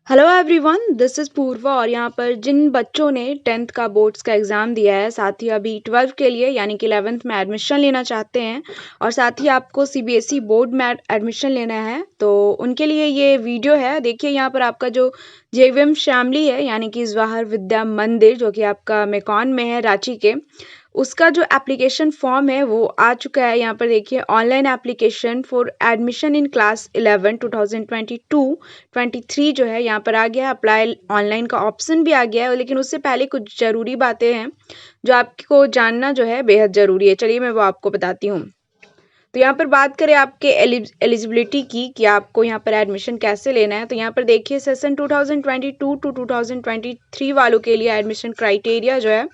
Hello everyone, this is पूर्वा और यहाँ पर जिन बच्चों ने 10th का बोर्ड्स का एग्ज़ाम दिया है, साथ ही अभी 12th के लिए यानी कि 11th में एडमिशन लेना चाहते हैं और साथ ही आपको सीबीएसई बोर्ड में एडमिशन लेना है, तो उनके लिए ये वीडियो है। देखिए यहाँ पर आपका जो जेवीएम श्यामली है यानी कि जवाहर विद्या मंदिर, जो कि आपका मेकॉन में है रांची के, उसका जो एप्लीकेशन फॉर्म है वो आ चुका है। यहाँ पर देखिए, online application for admission in class 11 2022-23 जो है यहाँ पर आ गया है। अप्लाई ऑनलाइन का ऑप्शन भी आ गया है, लेकिन उससे पहले कुछ ज़रूरी बातें हैं जो आपको जानना जो है बेहद ज़रूरी है। चलिए मैं वो आपको बताती हूँ। तो यहाँ पर बात करें आपके एलिजिबिलिटी की कि आपको यहाँ पर एडमिशन कैसे लेना है, तो यहाँ पर देखिए सेशन 2022 टू 2023 वालों के लिए एडमिशन क्राइटेरिया जो है,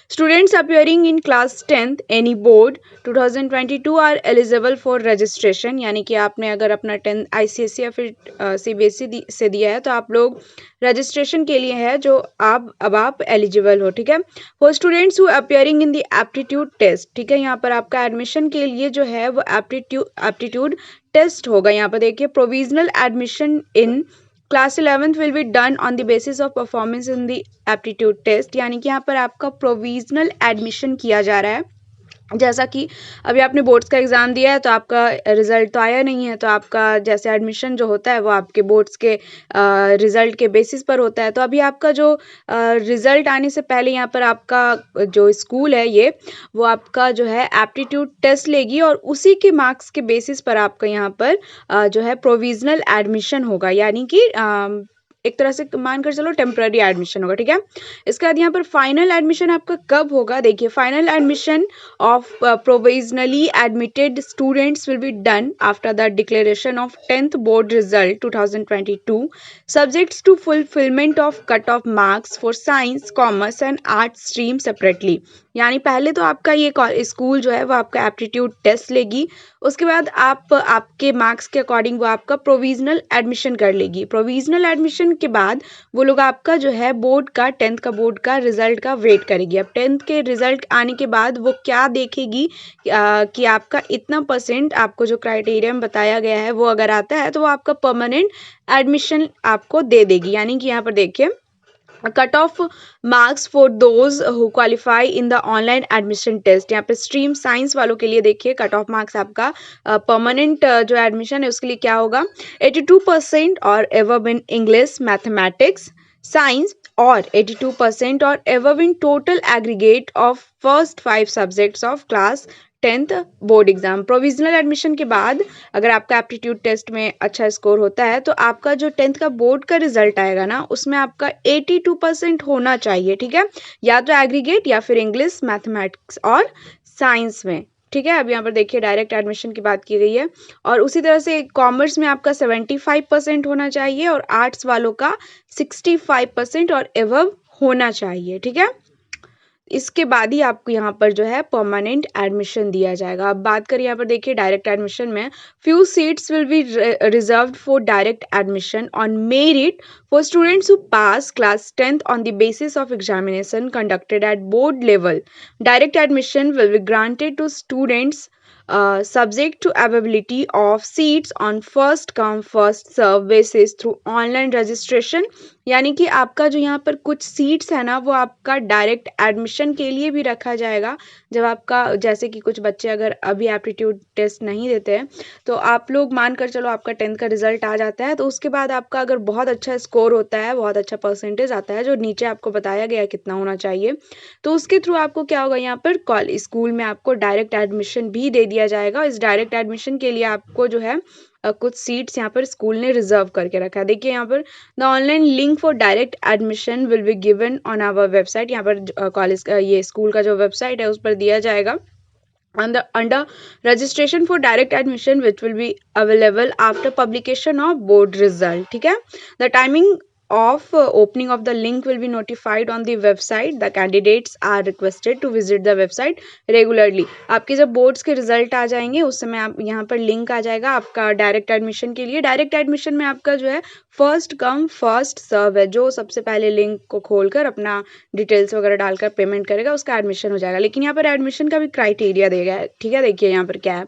students appearing in class 10th any board 2022 are eligible for registration। यानी कि आपने अगर अपना 10th आईसीएसई या फिर सीबीएसई से दिया है तो आप लोग रजिस्ट्रेशन के लिए है, जो आप एलिजिबल हो। ठीक है, for students who appearing in the aptitude test. ठीक है, यहाँ पर आपका एडमिशन के लिए जो है वो एप्टीट्यूड टेस्ट होगा। यहाँ पर देखिए, provisional admission in class 11th will be done on the basis of performance in the aptitude test. यानी कि यहाँ पर आपका प्रोविजनल एडमिशन किया जा रहा है। जैसा कि अभी आपने बोर्ड्स का एग्ज़ाम दिया है तो आपका रिज़ल्ट तो आया नहीं है, तो आपका जैसे एडमिशन जो होता है वो आपके बोर्ड्स के रिज़ल्ट के बेसिस पर होता है। तो अभी आपका जो रिज़ल्ट आने से पहले यहाँ पर आपका जो स्कूल है ये वो आपका जो है एप्टीट्यूड टेस्ट लेगी और उसी के मार्क्स के बेसिस पर आपका यहाँ पर जो है प्रोविजनल एडमिशन होगा। यानी कि एक तरह से मानकर चलो टेम्पररी एडमिशन होगा। ठीक है, इसके बाद यहाँ पर फाइनल एडमिशन आपका कब होगा। देखिए, final admission of provisionally admitted students will be done after the declaration of 10th board result 2022, subjects to fulfillment of cut-off marks for science, commerce and arts stream separately। यानी पहले तो आपका ये school जो है वो आपका एप्टीट्यूड टेस्ट लेगी, उसके बाद आपके मार्क्स के अकॉर्डिंग वो आपका प्रोविजनल एडमिशन कर लेगी। प्रोविजनल एडमिशन के बाद वो लोग आपका जो है बोर्ड का 10th का बोर्ड का रिजल्ट का वेट करेगी। अब 10th के रिजल्ट आने के बाद वो क्या देखेगी कि आपका इतना परसेंट, आपको जो क्राइटेरिया में बताया गया है वो अगर आता है तो वो आपका परमानेंट एडमिशन आपको दे देगी। यानी कि यहाँ पर देखिए, cut off marks for those who qualify in the online admission test. यहाँ पे स्ट्रीम साइंस वालों के लिए देखिए, कट ऑफ मार्क्स आपका परमानेंट जो एडमिशन है उसके लिए क्या होगा, 82% और above in English, mathematics, science और 82% और above in total aggregate of first 5 subjects of class 10th board exam. Provisional admission के बाद अगर आपका एप्टीट्यूड टेस्ट में अच्छा स्कोर होता है तो आपका जो 10th का बोर्ड का रिजल्ट आएगा ना, उसमें आपका 82% होना चाहिए। ठीक है, या तो एग्रीगेट या फिर इंग्लिश, मैथमेटिक्स और साइंस में। ठीक है, अब यहाँ पर देखिए डायरेक्ट एडमिशन की बात की गई है और उसी तरह से कॉमर्स में आपका 75% होना चाहिए और आर्ट्स वालों का 65% और एवब होना चाहिए। ठीक है, इसके बाद ही आपको यहाँ पर जो है परमानेंट एडमिशन दिया जाएगा। अब बात करें यहाँ पर देखिए डायरेक्ट एडमिशन में, few seats will be reserved for direct admission on merit for students who pass class 10th on the basis of examination conducted at board level. Direct admission will be granted to students subject to availability of seats on first come first serve basis through online registration। यानी कि आपका जो यहाँ पर कुछ seats है ना वो आपका डायरेक्ट एडमिशन के लिए भी रखा जाएगा। जब आपका जैसे कि कुछ बच्चे अगर अभी एप्टीट्यूड टेस्ट नहीं देते हैं तो आप लोग मानकर चलो आपका 10th का रिजल्ट आ जाता है, तो उसके बाद आपका अगर बहुत अच्छा स्कोर होता है, बहुत अच्छा परसेंटेज आता है जो नीचे आपको बताया गया कितना होना चाहिए, तो उसके थ्रू आपको क्या होगा, यहाँ पर कॉलेज स्कूल में आपको डायरेक्ट एडमिशन भी दे दिया जाएगा। इस डायरेक्ट एडमिशन के लिए आपको जो है कुछ सीट्स यहाँ पर स्कूल ने रिजर्व करके रखा है। देखिए यहाँ पर the online link for direct admission will be given on our website. यहाँ पर कॉलेज का ये स्कूल का जो वेबसाइट है उस पर दिया जाएगा under registration for direct admission which will be available after publication of board result। ठीक है, the timing of opening of the link will be notified on the website। the candidates are requested to visit the website regularly। आपके जब boards के result आ जाएंगे उस समय आप यहाँ पर लिंक आ जाएगा आपका डायरेक्ट एडमिशन के लिए। डायरेक्ट एडमिशन में आपका जो है फर्स्ट कम फर्स्ट सर्व है, जो सबसे पहले लिंक को खोलकर अपना डिटेल्स वगैरह डालकर पेमेंट करेगा उसका एडमिशन हो जाएगा। लेकिन यहाँ पर एडमिशन का भी क्राइटेरिया देगा है। ठीक है, देखिए यहाँ पर क्या है,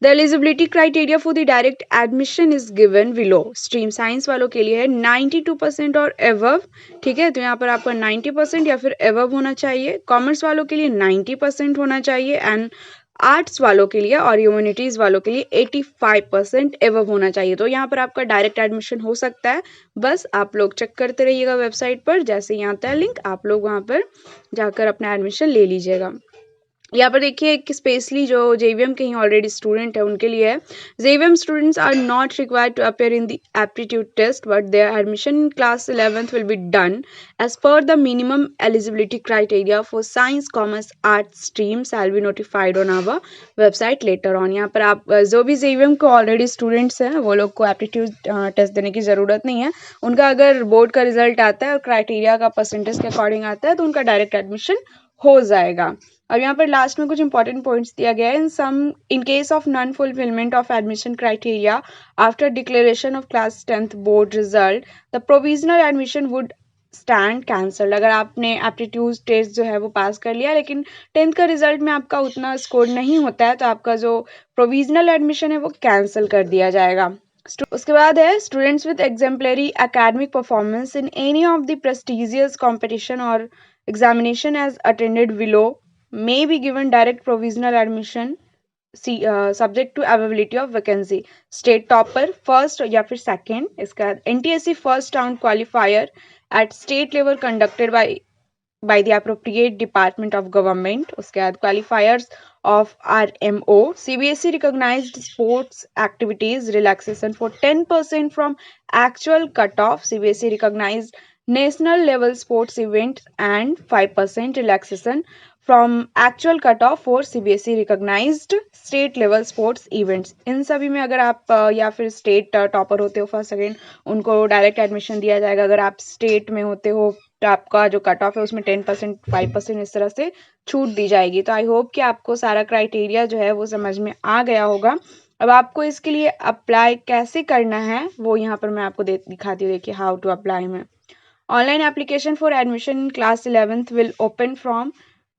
the eligibility criteria for the direct admission is given below. Stream science वालों के लिए है 92% 90% और एवव, ठीक है। तो यहाँ पर आपका 90% या फिर एवव होना चाहिए। कॉमर्स वालों के लिए 90% होना चाहिए एंड आर्ट्स वालों के लिए और ह्यूमैनिटीज़ वालों के लिए 85% एवव होना चाहिए। तो यहाँ पर आपका डायरेक्ट एडमिशन हो सकता है। बस आप लोग चेक करते रहिएगा वेबसाइट पर, जैसे यहाँ आता है लिंक, आप लोग वहाँ पर जाकर अपना एडमिशन ले लीजिएगा। यहाँ पर देखिए एक स्पेशली जो जेवीएम के ही ऑलरेडी स्टूडेंट है उनके लिए है। JVM students are not required to appear in the aptitude test but their admission in class 11th will be done as per the minimum eligibility criteria for science commerce art stream shall be notified on our website later on. यहाँ पर आप जो भी JVM के already students हैं वो लोग को एप्टीट्यूड टेस्ट देने की ज़रूरत नहीं है। उनका अगर बोर्ड का रिजल्ट आता है और क्राइटेरिया का परसेंटेज के अकॉर्डिंग आता है तो उनका डायरेक्ट एडमिशन हो जाएगा। अब यहाँ पर लास्ट में कुछ इंपॉर्टेंट पॉइंट्स दिया गया है। In case of non fulfilment of admission criteria after declaration of class 10th board result the provisional admission would stand cancelled. अगर आपने एप्टीट्यूड टेस्ट जो है वो पास कर लिया लेकिन 10th का रिजल्ट में आपका उतना स्कोर नहीं होता है तो आपका जो प्रोविजनल एडमिशन है वो कैंसिल कर दिया जाएगा। उसके बाद है students with exemplary academic performance in any of the prestigious competition और examination as attended below may be given direct provisional admission subject to availability of vacancy। State topper first या फिर सेकेंड, इसका NTSC first round qualifier at state level conducted by the appropriate department of government। उसके बाद qualifiers of RMO CBSE recognized sports activities relaxation for 10% from actual cutoff CBSE recognized national level sports event and 5% relaxation from actual cutoff for CBSE recognized state level sports events। इन सभी में अगर आप या फिर state topper होते हो first second उनको direct admission दिया जाएगा। अगर आप स्टेट में होते हो तो आपका जो कट ऑफ है उसमें 10% 5% इस तरह से छूट दी जाएगी। तो आई होप कि आपको सारा क्राइटेरिया जो है वो समझ में आ गया होगा। अब आपको इसके लिए अप्लाई कैसे करना है वो यहाँ पर मैं आपको दिखाती हूँ। देखिए हाउ टू अप्लाई में। Online application for admission in class 11th will open from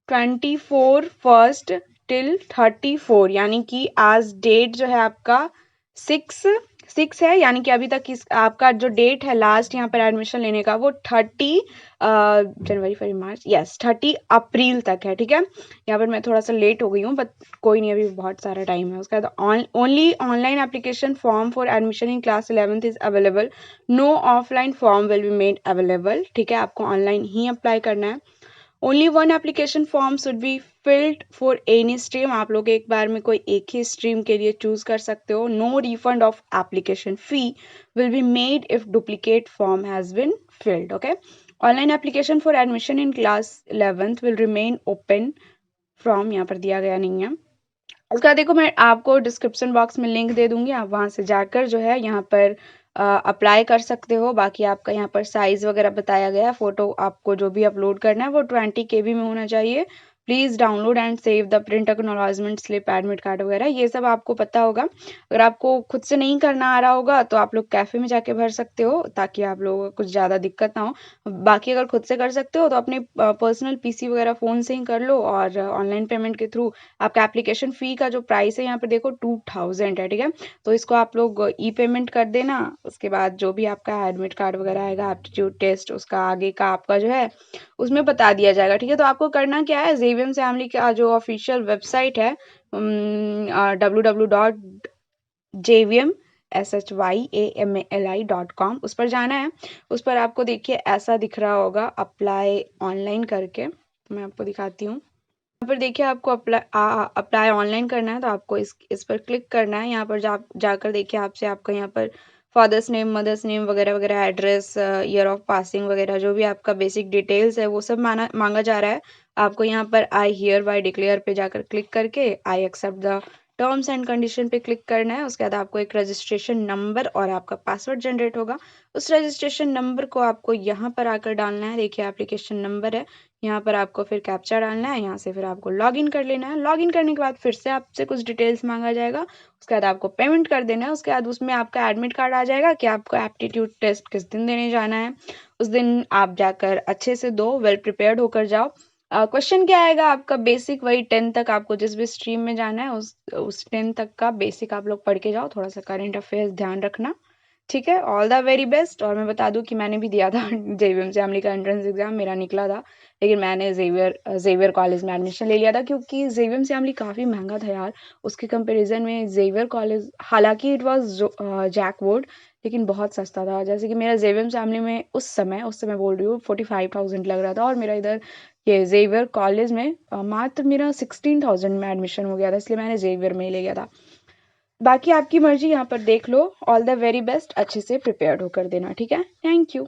24 first till 34, यानी कि आज डेट जो है आपका 6 है, यानी कि अभी तक आपका जो डेट है लास्ट यहाँ पर एडमिशन लेने का वो 30 जनवरी फरवरी मार्च 30 अप्रैल तक है। ठीक है, यहाँ पर मैं थोड़ा सा लेट हो गई हूँ बट कोई नहीं, अभी बहुत सारा टाइम है। उसके बाद only online application form for admission in class 11th is available, no offline form will be made available. ठीक है, आपको ऑनलाइन ही अप्लाई करना है। Only one application form should be filled for any stream. आप लोग एक बार में कोई एक ही स्ट्रीम के लिए चूज कर सकते हो। No refund of application fee will be made if duplicate form has been filled. Okay, online application for admission in class 11th will remain open from, यहाँ पर दिया गया नहीं है। उसका देखो मैं आपको डिस्क्रिप्शन बॉक्स में लिंक दे दूंगी, आप वहाँ से जाकर जो है यहाँ पर अप्लाई कर सकते हो। बाकी आपका यहाँ पर साइज़ वगैरह बताया गया है। फ़ोटो आपको जो भी अपलोड करना है वो 20 KB में होना चाहिए। Please download and save the print acknowledgement slip admit card वगैरह, ये सब आपको पता होगा। अगर आपको खुद से नहीं करना आ रहा होगा तो आप लोग कैफ़े में जाके भर सकते हो ताकि आप लोगों को कुछ ज़्यादा दिक्कत ना हो। बाकी अगर खुद से कर सकते हो तो अपने पर्सनल PC वगैरह फ़ोन से ही कर लो और ऑनलाइन पेमेंट के थ्रू। आपका एप्लीकेशन फ़ी का जो प्राइस है यहाँ पर देखो 2000 है। ठीक है, तो इसको आप लोग ई पेमेंट कर देना। उसके बाद जो भी आपका एडमिट कार्ड वगैरह आएगा, एप्टीट्यूड टेस्ट, उसका आगे का आपका जो है उसमें बता दिया जाएगा। ठीक है, तो आपको करना क्या है, जेवीएम फैमिली का जो ऑफिशियल वेबसाइट है www.jvmshyamali.com, उस पर जाना है। उस पर आपको देखिए ऐसा दिख रहा होगा अप्लाई ऑनलाइन करके, मैं आपको दिखाती हूँ। यहाँ पर देखिए आपको अप्लाई ऑनलाइन करना है तो आपको इस पर क्लिक करना है। यहाँ पर जाकर देखिए आपसे आपका यहाँ पर फादर्स नेम, मदर्स नेम वगैरह वगैरह, एड्रेस, ईयर ऑफ पासिंग वगैरह जो भी आपका बेसिक डिटेल्स है वो सब मांगा जा रहा है। आपको यहाँ पर आई हियर बाय डिक्लेयर पे जाकर क्लिक करके I accept the terms and condition पे क्लिक करना है। उसके बाद आपको एक रजिस्ट्रेशन नंबर और आपका पासवर्ड जनरेट होगा। उस रजिस्ट्रेशन नंबर को आपको यहाँ पर आकर डालना है। देखिए एप्लीकेशन नंबर है, यहाँ पर आपको फिर कैप्चा डालना है। यहाँ से फिर आपको लॉगिन कर लेना है। लॉगिन करने के बाद फिर से आपसे कुछ डिटेल्स मांगा जाएगा। उसके बाद आपको पेमेंट कर देना है। उसके बाद उसमें आपका एडमिट कार्ड आ जाएगा कि आपको एप्टीट्यूड टेस्ट किस दिन देने जाना है। उस दिन आप जाकर अच्छे से दो, वेल प्रिपेयर्ड होकर जाओ। क्वेश्चन क्या आएगा आपका बेसिक, वही 10 तक आपको जिस भी स्ट्रीम में जाना है उस 10 तक का बेसिक आप लोग पढ़ के जाओ। थोड़ा सा करंट अफेयर्स ध्यान रखना, ठीक है, ऑल द वेरी बेस्ट। और मैं बता दूं कि मैंने भी दिया था जेवीएम से आमली का एंट्रेंस एग्जाम, मेरा निकला था, लेकिन मैंने जेवियर कॉलेज में एडमिशन ले लिया था क्योंकि जेवीएम से आमली काफ़ी महंगा था यार। उसके कंपैरिजन में जेवियर कॉलेज, हालांकि इट वाज जैकवुड, लेकिन बहुत सस्ता था। जैसे कि मेरा जेवीएम से आमली में उस समय बोल रही हूँ 45,000 लग रहा था, और मेरा इधर ये जेवियर कॉलेज में मात्र मेरा 16,000 में एडमिशन हो गया था, इसलिए मैंने जेवियर में ही ले गया था। बाकी आपकी मर्जी, यहाँ पर देख लो। ऑल द वेरी बेस्ट, अच्छे से प्रिपेयर्ड होकर देना, ठीक है। Thank you.